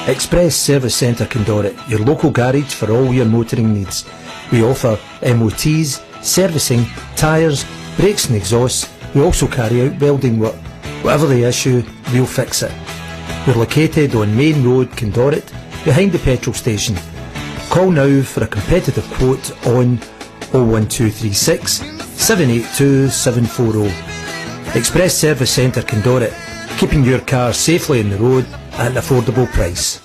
Express Service Centre Cumbernauld, your local garage for all your motoring needs. We offer MOTs, servicing, tyres, brakes and exhausts. We also carry out welding work. Whatever the issue, we'll fix it. We're located on Main Road, Cumbernauld, behind the petrol station. Call now for a competitive quote on 01236 782 740. Express Service Centre Cumbernauld, keeping your car safely on the road at an affordable price.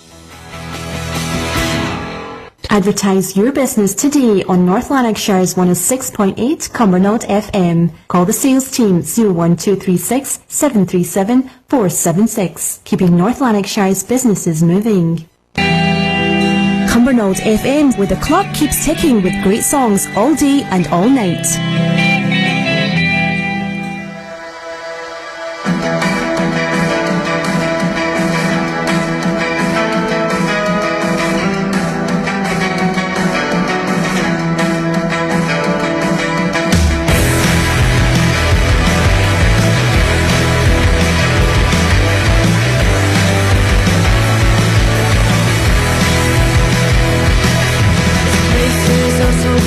Advertise your business today on North Lanarkshire's 106.8 Cumbernauld FM. Call the sales team 01236 737 476. Keeping North Lanarkshire's businesses moving. Cumbernauld FM, where the clock keeps ticking with great songs all day and all night.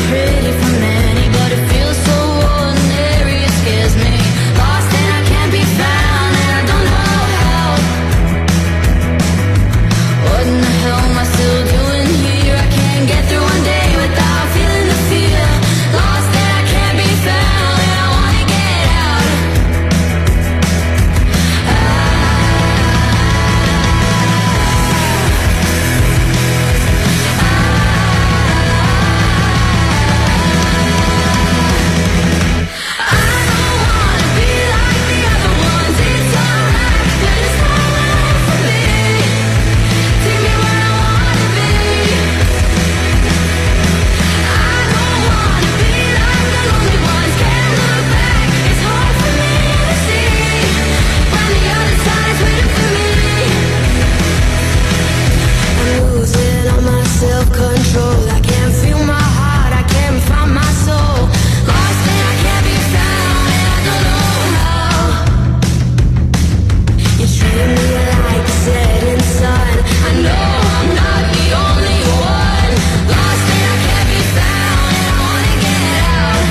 Pretty from anybody, feels so ordinary, it scares me. Lost and I can't be found, and I don't know how. What in the hell am I still doing here? I can't get through one day without feeling the fear. Lost and I can't be found, and I wanna get out. Self-control, I can't feel my heart, I can't find my soul. Lost and I can't be found, and I don't know how. You treat me like a setting sun. I know I'm not the only one. Lost and I can't be found, and I wanna get out.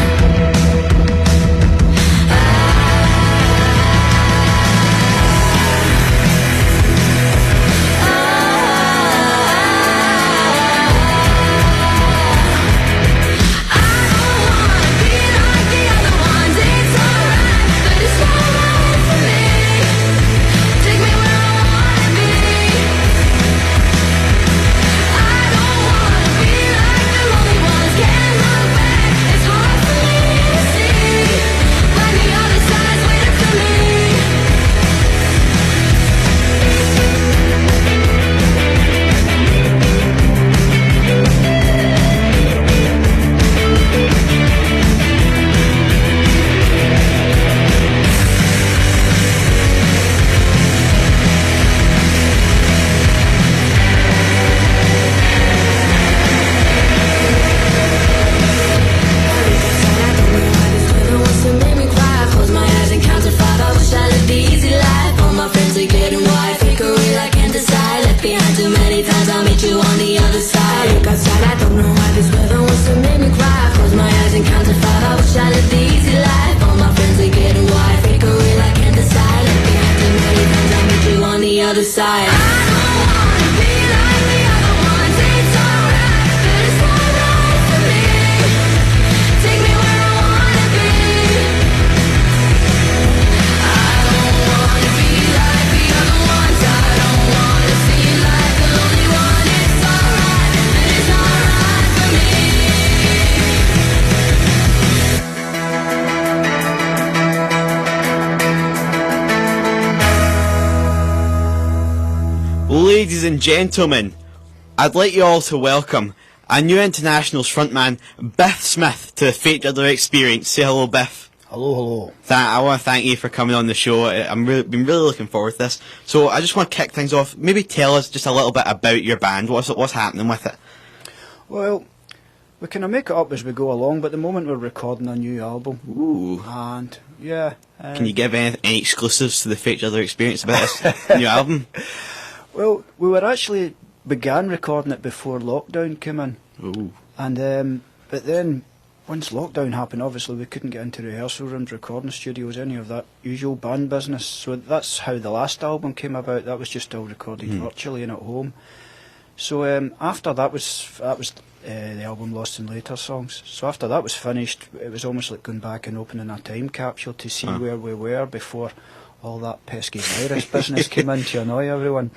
Other side. I don't wanna be like the other ones. It's alright, but it's not right for me. Take me where I wanna be. I don't wanna be like the other ones. I don't wanna feel like the lonely one. It's alright, but it's not right for me. Ladies and gentlemen, I'd like you all to welcome a new internationals frontman, Biff Smith, to the Fake Jiddler Experience. Say hello, Biff. Hello, hello. I want to thank you for coming on the show. Been really looking forward to this. So I just want to kick things off. Maybe tell us just a little bit about your band. What's happening with it? Well, we kind of make it up as we go along, but at the moment we're recording a new album. Ooh. And, yeah. Can you give any exclusives to the Fake Jiddler Experience about this new album? Well, we were actually began recording it before lockdown came in. Ooh. And but then once lockdown happened, obviously we couldn't get into rehearsal rooms, recording studios, any of that usual band business. So that's how the last album came about. That was just all recorded virtually and at home. So after that was the album Lost in Later Songs. So after that was finished, it was almost like going back and opening a time capsule to see where we were before all that pesky virus business came in to annoy everyone.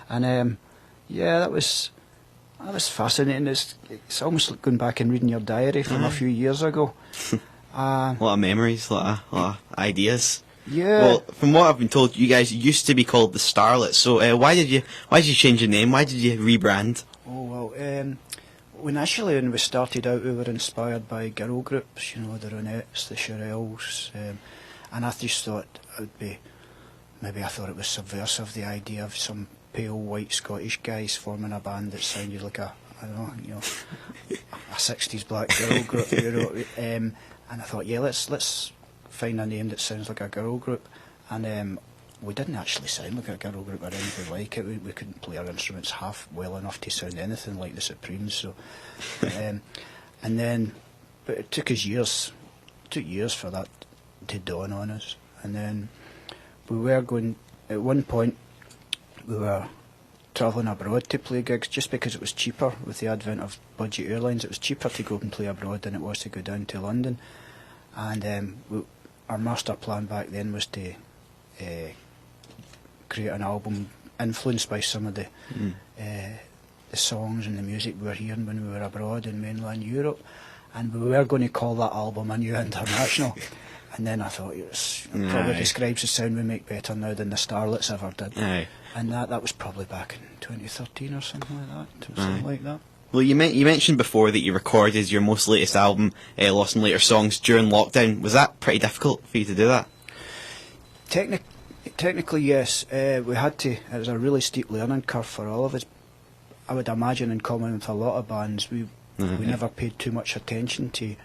And yeah, that was fascinating. It's almost like going back and reading your diary from a few years ago. A lot of memories, a lot of ideas. Yeah. Well, from what I've been told, you guys used to be called the Starlets. So why did you change your name? Why did you rebrand? Oh well, initially when we started out, we were inspired by girl groups, you know, the Ronettes, the Shirelles, and I just thought it would be, maybe I thought it was subversive, the idea of some pale white Scottish guys forming a band that sounded like a 60s black girl group, you know, and I thought, yeah, let's find a name that sounds like a girl group, and we didn't actually sound like a girl group or anything like it. We couldn't play our instruments half well enough to sound anything like the Supremes. So, and then, but it took us years. It took years for that to dawn on us. And then we were going. At one point, we were travelling abroad to play gigs just because it was cheaper with the advent of budget airlines. It was cheaper to go and play abroad than it was to go down to London. And our master plan back then was to create an album influenced by some of the songs and the music we were hearing when we were abroad in mainland Europe, and we were going to call that album A New International. And then I thought it probably describes the sound we make better now than the Starlets ever did. Aye. And that was probably back in 2013 or something like that. Well, you mentioned before that you recorded your most latest album, Lost in Later Songs, during lockdown. Was that pretty difficult for you to do that? Technically, yes. We had to. It was a really steep learning curve for all of us. I would imagine, in common with a lot of bands, we never paid too much attention to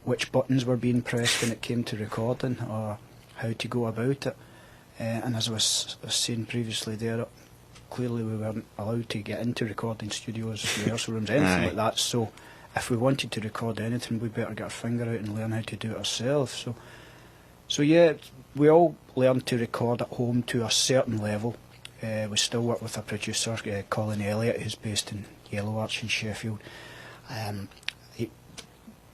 which buttons were being pressed when it came to recording or how to go about it. And as I was saying previously there, clearly we weren't allowed to get into recording studios, rehearsal rooms, anything like that. So if we wanted to record anything, we better get our finger out and learn how to do it ourselves. So yeah, we all learned to record at home to a certain level. We still work with a producer, Colin Elliott, who's based in Yellow Arch in Sheffield.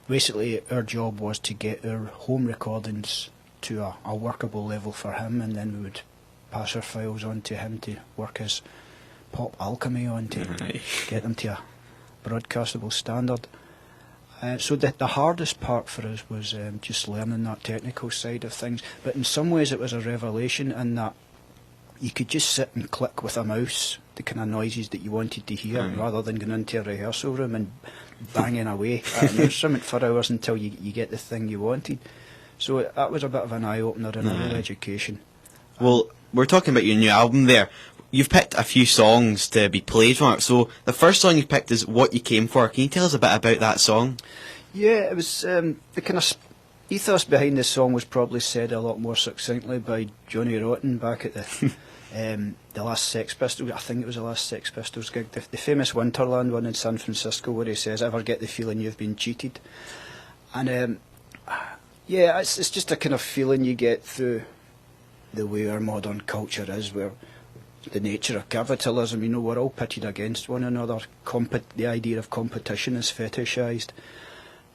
Basically, our job was to get our home recordings to a workable level for him, and then we would pass our files on to him to work his pop alchemy on to get them to a broadcastable standard. So the hardest part for us was just learning that technical side of things, but in some ways it was a revelation in that you could just sit and click with a mouse the kind of noises that you wanted to hear, rather than going into a rehearsal room and banging away at an instrument for hours until you get the thing you wanted. So that was a bit of an eye-opener and a real education. Well, we're talking about your new album there. You've picked a few songs to be played from it. So the first song you picked is What You Came For. Can you tell us a bit about that song? Yeah, it was the kind of ethos behind this song was probably said a lot more succinctly by Johnny Rotten back at the last Sex Pistols. I think it was the last Sex Pistols gig, the famous Winterland one in San Francisco, where he says, "Ever get the feeling you've been cheated?" And yeah, it's just a kind of feeling you get through the way our modern culture is, where the nature of capitalism, you know, we're all pitted against one another. The idea of competition is fetishised.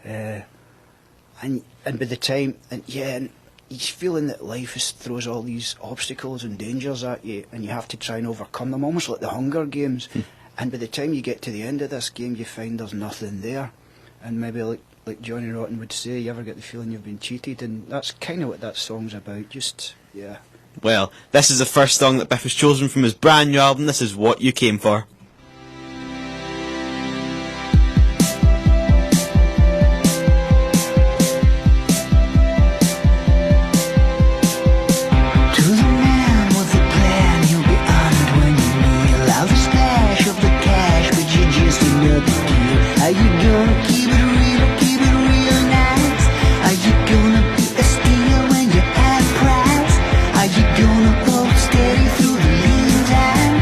And by the time, and you're feeling that life throws all these obstacles and dangers at you, and you have to try and overcome them, almost like the Hunger Games. And by the time you get to the end of this game, you find there's nothing there. And maybe like Johnny Rotten would say, you ever get the feeling you've been cheated? And that's kind of what that song's about. Just, yeah. Well, this is the first song that Biff has chosen from his brand new album. This is What You Came For. Are you gonna keep it real or keep it real nice? Are you gonna be a steal when you're at price? Are you gonna hold steady through the lean times?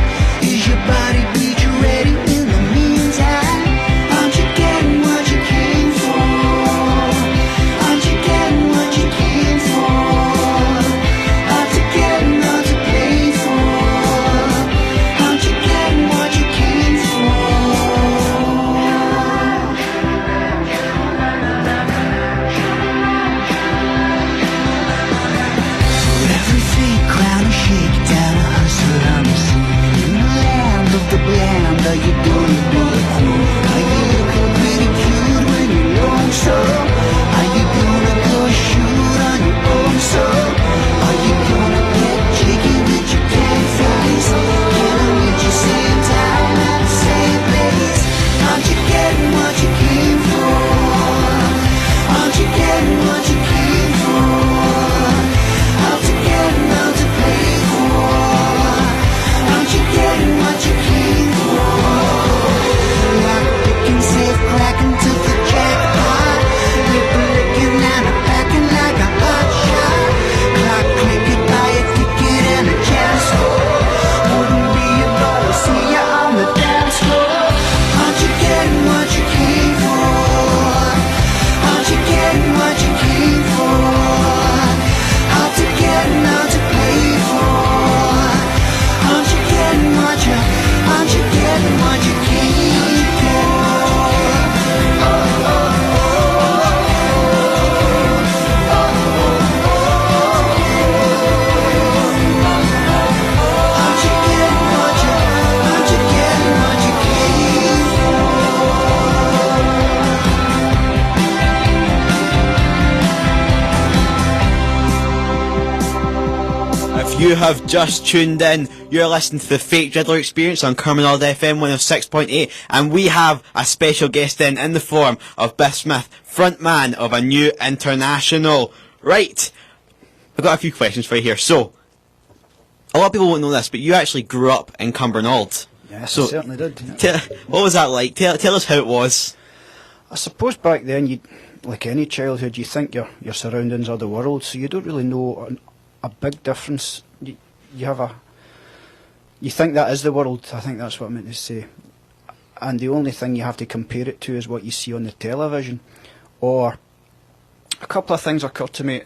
you have just tuned in. You're listening to the Fake Jiddler Experience on Cumbernauld FM 106.8, and we have a special guest in the form of Biff Smith, frontman of a new international. Right, I've got a few questions for you here. So, a lot of people won't know this, but you actually grew up in Cumbernauld. Yes, So, I certainly did. What was that like? Tell us how it was. I suppose back then, you, like any childhood, you think your surroundings are the world, so you don't really know a big difference. You think that is the world. I think that's what I meant to say. And the only thing you have to compare it to is what you see on the television. Or a couple of things occurred to me.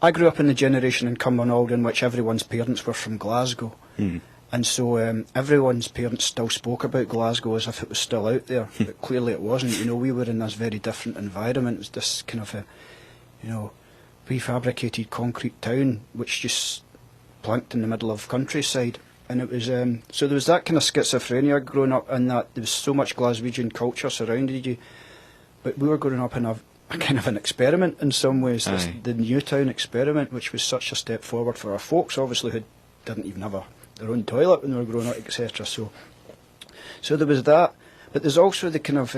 I grew up in the generation in Cumbernauld in which everyone's parents were from Glasgow. And so everyone's parents still spoke about Glasgow as if it was still out there, but clearly it wasn't. You know, we were in this very different environment. It was this kind of a, prefabricated concrete town which just planked in the middle of countryside. And it was so there was that kind of schizophrenia growing up, in that there was so much Glaswegian culture surrounded you, but we were growing up in a kind of an experiment in some ways. The Newtown experiment, which was such a step forward for our folks, obviously, who didn't even have their own toilet when they were growing up, etc. So there was that, but there's also the kind of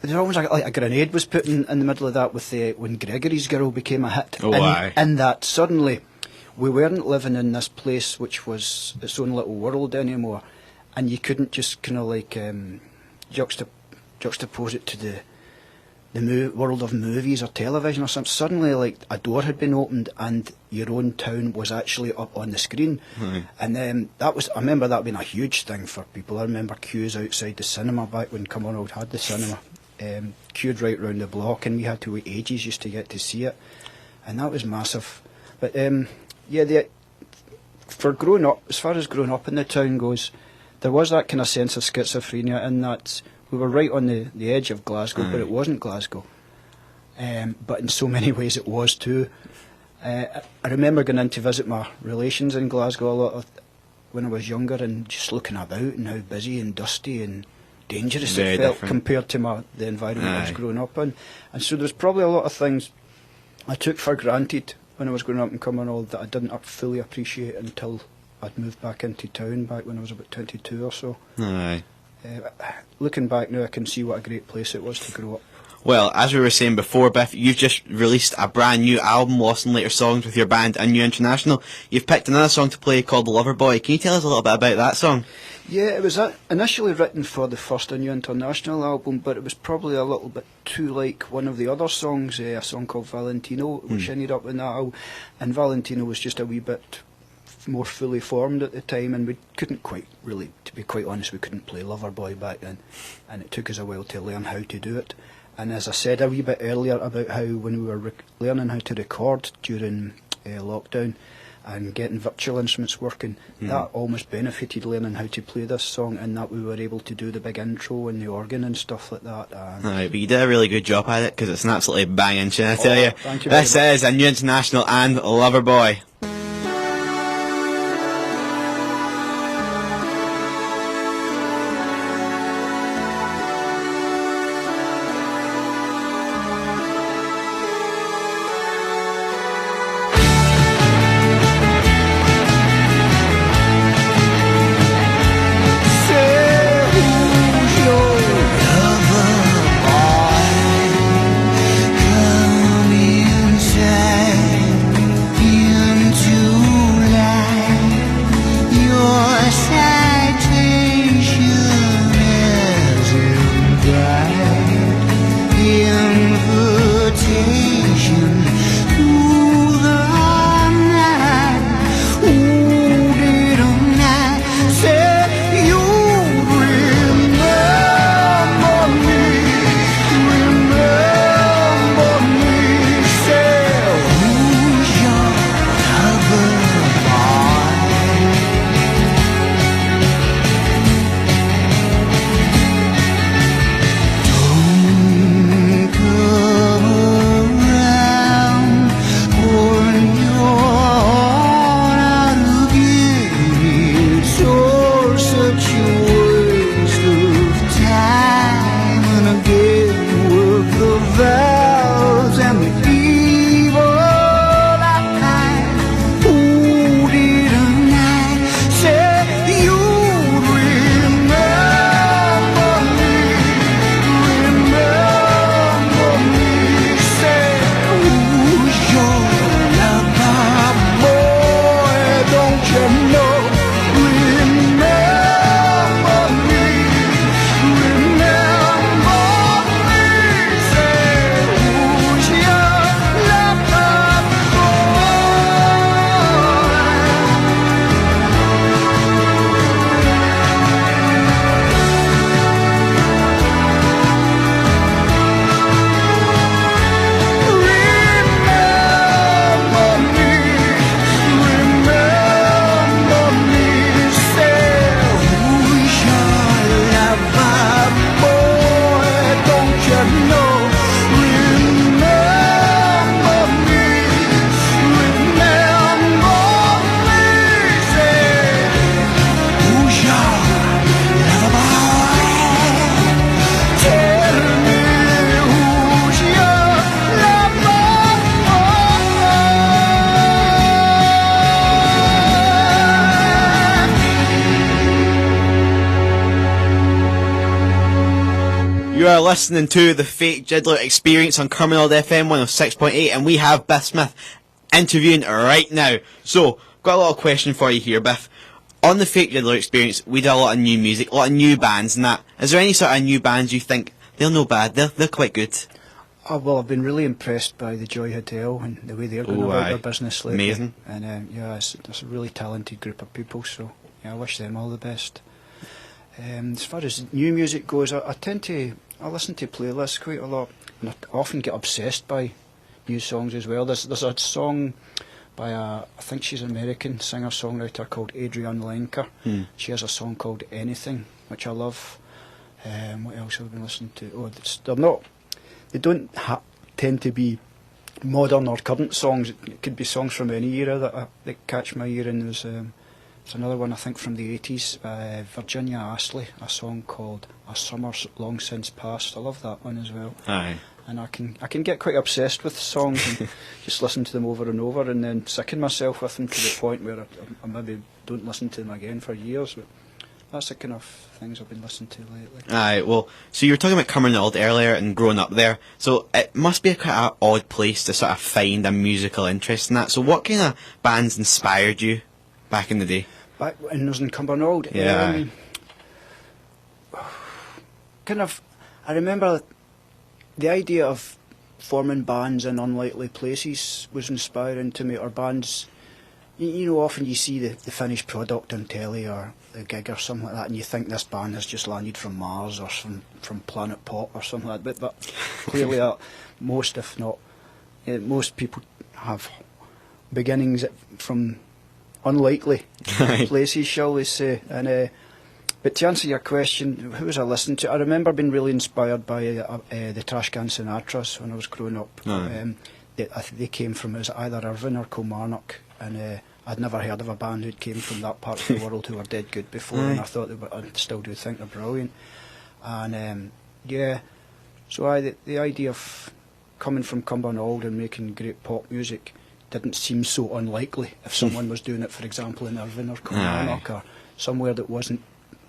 there's almost like a grenade was put in the middle of that with when Gregory's Girl became a hit. And that suddenly we weren't living in this place which was its own little world anymore, and you couldn't just kind of like juxtapose it to the world of movies or television or something. Suddenly, like, a door had been opened and your own town was actually up on the screen. And I remember that being a huge thing for people. I remember queues outside the cinema back when Cumbernauld had the cinema, queued right round the block, and we had to wait ages just to get to see it, and that was massive. But for growing up, as far as growing up in the town goes, there was that kind of sense of schizophrenia in that we were right on the edge of Glasgow, but it wasn't Glasgow. But in so many ways it was too. I remember going in to visit my relations in Glasgow a lot when I was younger, and just looking about and how busy and dusty and dangerous it felt compared to the environment I was growing up in. And so there's probably a lot of things I took for granted when I was growing up in Cumbernauld that I didn't fully appreciate until I'd moved back into town back when I was about 22 or so. Looking back now, I can see what a great place it was to grow up. Well, as we were saying before, Biff, you've just released a brand new album, Lost and Later Songs, with your band, A New International. You've picked another song to play called Loverboy. Can you tell us a little bit about that song? Yeah, it was initially written for the first A New International album, but it was probably a little bit too like one of the other songs, a song called Valentino, which ended up in that album. And Valentino was just a wee bit more fully formed at the time, and we couldn't quite really, to be quite honest, we couldn't play Loverboy back then, and it took us a while to learn how to do it. And as I said a wee bit earlier about how when we were learning how to record during lockdown and getting virtual instruments working, that almost benefited learning how to play this song, and that we were able to do the big intro and the organ and stuff like that. But you did a really good job at it, because it's an absolutely banging tune, I tell you. Thank you This very much. is A New International and Loverboy. Come inside. You are listening to the Fake Jiddler Experience on Cumbernauld FM 106.8, and we have Biff Smith interviewing right now. So, got a little question for you here, Biff. On the Fake Jiddler Experience, we do a lot of new music, a lot of new bands and that. Is there any sort of new bands you think, they're no bad, they're quite good? Oh, well, I've been really impressed by the Joy Hotel and the way they're going about their business lately. Amazing. And yeah, it's a really talented group of people, so yeah, I wish them all the best. As far as new music goes, I listen to playlists quite a lot, and I often get obsessed by new songs as well. There's a song by I think she's an American singer-songwriter called Adrienne Lenker. She has a song called Anything, which I love. What else have I been listening to? They don't tend to be modern or current songs. It could be songs from any era that catch my ear. And there's another one I think from the 80s, Virginia Astley, a song called A Summer Long Since Past. I love that one as well. Aye. And I can get quite obsessed with songs and just listen to them over and over, and then sicken myself with them to the point where I maybe don't listen to them again for years. But that's the kind of things I've been listening to lately. Aye, well, so you were talking about Cumbernauld earlier and growing up there, so it must be quite an odd place to sort of find a musical interest in that. So what kind of bands inspired you back in the day? Back when I was in Cumbernauld, Yeah. I remember the idea of forming bands in unlikely places was inspiring to me, or bands, you know, often you see the finished product on telly or the gig or something like that, and you think this band has just landed from Mars or from Planet Pop or something like that, but clearly most, if not, most people have beginnings from unlikely places, shall we say. And but to answer your question, who was I listening to? I remember being really inspired by the Trash Can Sinatras when I was growing up. They came from either Irvine or Kilmarnock, and I'd never heard of a band who came from that part of the world who were dead good before, and I thought I still do think they're brilliant. And yeah, so the idea of coming from Cumbernauld and making great pop music didn't seem so unlikely if someone was doing it, for example, in Irvine or Kilmarnock or somewhere that wasn't,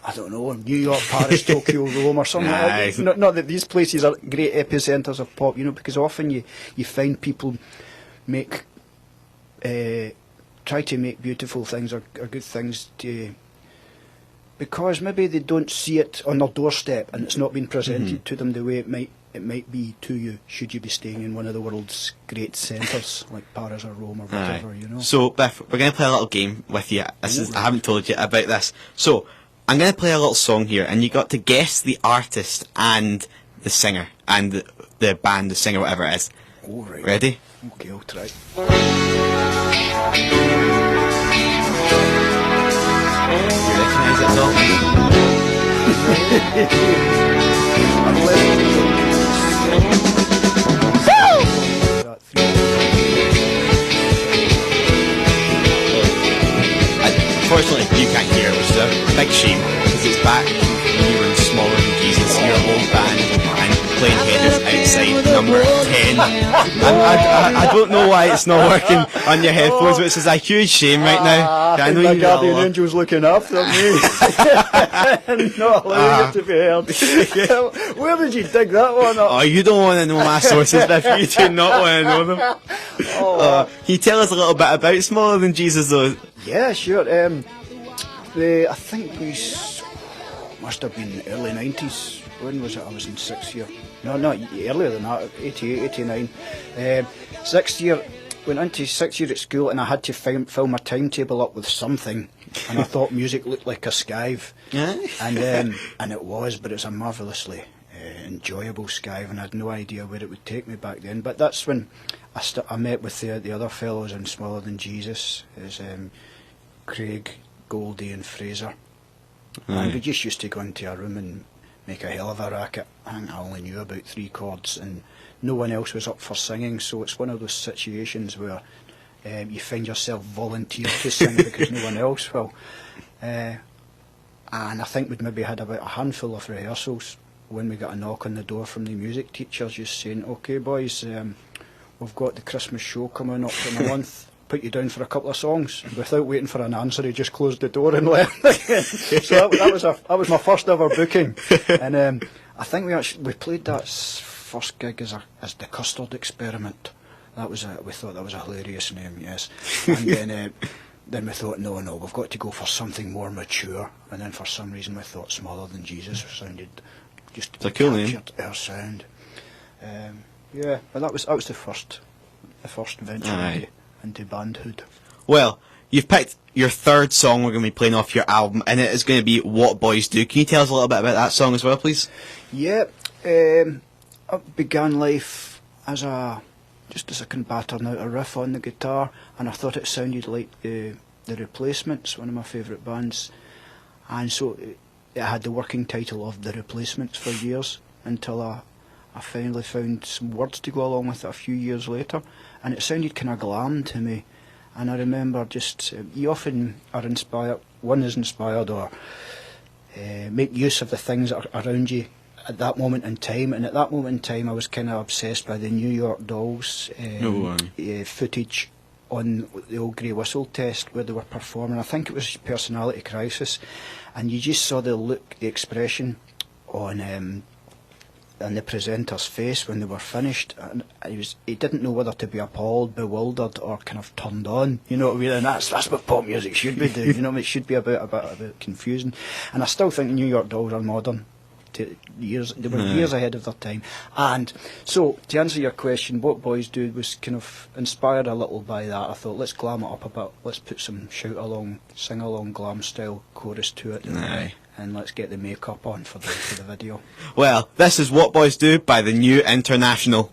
I don't know, New York, Paris, Tokyo, Rome or something like that. Not that these places are great epicentres of pop, you know, because often you find people try to make beautiful things or good things because maybe they don't see it on their doorstep and it's not been presented to them the way it might be to you should you be staying in one of the world's great centres like Paris or Rome or whatever, you know. So, Biff, we're going to play a little game with you. I haven't told you about this. So, I'm going to play a little song here, and you got to guess the artist and the singer, and the band, the singer, whatever it is. Oh, right. Ready? Okay, I'll try. You recognise it Unfortunately, you can't hear it, which is a big shame, because it's back when you were in Smaller Than Jesus, your old band, and playing headers outside number 10. I don't know why it's not working on your headphones, which is a huge shame right now. I think my guardian angel's looking after me and not allowing it to be heard. Where did you dig that one up? Oh, you don't want to know my sources, Biff. You do not want to know them. Can you tell us a little bit about Smaller Than Jesus, though? Yeah, sure. I think we must have been early 90s. When was it? I was in 6th year. No, earlier than that, 88, 89. 6th year, went into 6th year at school and I had to fill my timetable up with something. And I thought music looked like a skive. And it was, but it was a marvellously enjoyable skive, and I had no idea where it would take me back then. But that's when I met with the other fellows in Smaller Than Jesus. Is Craig, Goldie and Fraser. And we just used to go into a room and make a hell of a racket. I think I only knew about 3 chords and no one else was up for singing, so it's one of those situations where you find yourself volunteered to sing because no one else will. And I think we'd maybe had about a handful of rehearsals when we got a knock on the door from the music teachers just saying, "Okay boys, we've got the Christmas show coming up in a month. put you down for a couple of songs. Without waiting for an answer, he just closed the door and left. So that was my first ever booking. And I think we played that first gig as the Custard Experiment. We thought that was a hilarious name, yes. And then we thought, no, we've got to go for something more mature. And then for some reason we thought Smaller Than Jesus sounded just It's a cool name. captured our sound. Yeah, but that was the first venture Aye. into bandhood. Well, you've picked your third song we're going to be playing off your album, and it is going to be What Boys Do. Can you tell us a little bit about that song as well, please? Yeah, I began life as a kind of battering out a riff on the guitar, and I thought it sounded like the Replacements, one of my favourite bands, and so it had the working title of The Replacements for years until I finally found some words to go along with it a few years later, and it sounded kind of glam to me. And I remember you often are inspired, one is inspired or make use of the things that are around you at that moment in time. And at that moment in time I was kind of obsessed by the New York Dolls footage on the old Grey Whistle test where they were performing. I think it was Personality Crisis, and you just saw the look, the expression on the presenter's face when they were finished, and he didn't know whether to be appalled, bewildered, or kind of turned on. You know what I mean? And that's what pop music should be doing. You know, it should be about confusion. And I still think New York Dolls are modern. They were years ahead of their time. And so, to answer your question, What Boys Do was kind of inspired a little by that. I thought, let's glam it up a bit. Let's put some shout along, sing along, glam style chorus to it. Aye. And let's get the makeup on for the video. Well, this is What Boys Do by the New International. What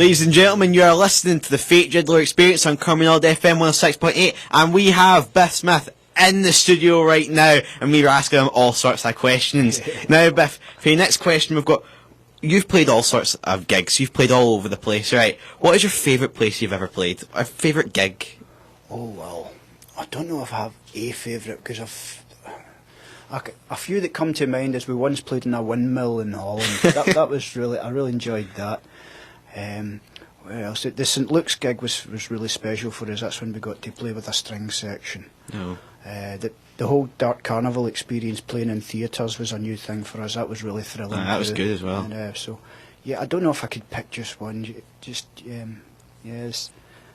Ladies and gentlemen, you are listening to the Fake Jiddler Experience on Cumbernauld FM 106.8, and we have Biff Smith in the studio right now, and we are asking him all sorts of questions. Now, Biff, for your next question, you've played all sorts of gigs. You've played all over the place, right? What is your favourite place you've ever played? A favourite gig? Oh, well, I don't know if I have a favourite, because a few that come to mind is we once played in a windmill in Holland. that was really, I really enjoyed that. What else? The St Luke's gig was really special for us. That's when we got to play with a string section. No. The whole Dark Carnival experience, playing in theatres, was a new thing for us. That was really thrilling. That was good as well. And, so, yeah, I don't know if I could pick just one. Yes,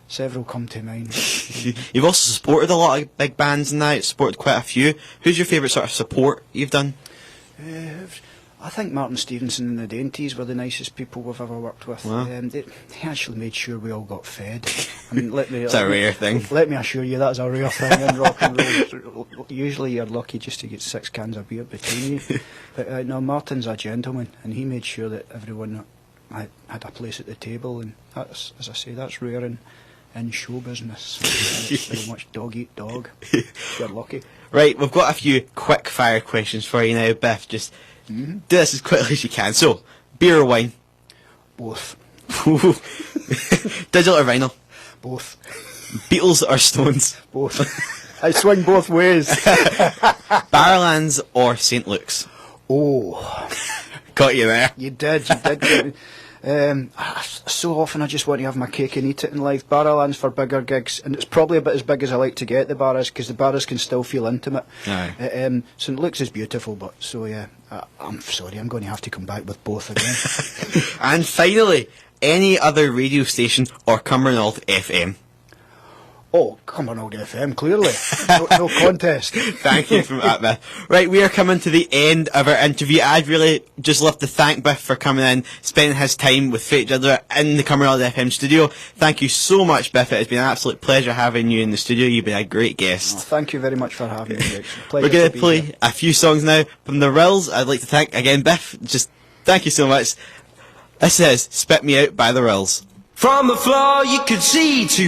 several come to mind. You've also supported a lot of big bands and that. Supported quite a few. Who's your favourite sort of support you've done? I think Martin Stevenson and the Dainties were the nicest people we've ever worked with. Wow. They actually made sure we all got fed. I mean, It's a rare thing. Let me assure you, that's a rare thing in rock and roll. Usually you're lucky just to get 6 cans of beer between you. But no, Martin's a gentleman, and he made sure that everyone had a place at the table, and that's, as I say, that's rare in show business. It's very much dog eat dog. You're lucky. Right, we've got a few quick fire questions for you now, Biff. Just do this as quickly as you can. So, beer or wine? Both. Digital or vinyl? Both. Beatles or Stones? Both. I swing both ways. Barrowlands or St Luke's? Oh. Got you there. You did get me. So often I just want to have my cake and eat it in life. Barrowlands for bigger gigs, and it's probably about as big as I like to get the bars, because the bars can still feel intimate. Aye. St Luke's is beautiful, but so yeah, I'm sorry, I'm going to have to come back with both again. And finally, any other radio station or Cumbernauld FM? Oh, Cumbernauld FM, clearly. No contest. Thank you for that, Biff. Right, we are coming to the end of our interview. I'd really just love to thank Biff for coming in, spending his time with Fake Jiddler in the Cumbernauld FM studio. Thank you so much, Biff. It has been an absolute pleasure having you in the studio. You've been a great guest. Oh, thank you very much for having me. It's a pleasure We're going to be play here. a few songs now from the Rills. I'd like to thank, again, Biff. Just thank you so much. This is Spit Me Out by the Rills. From the floor you could see to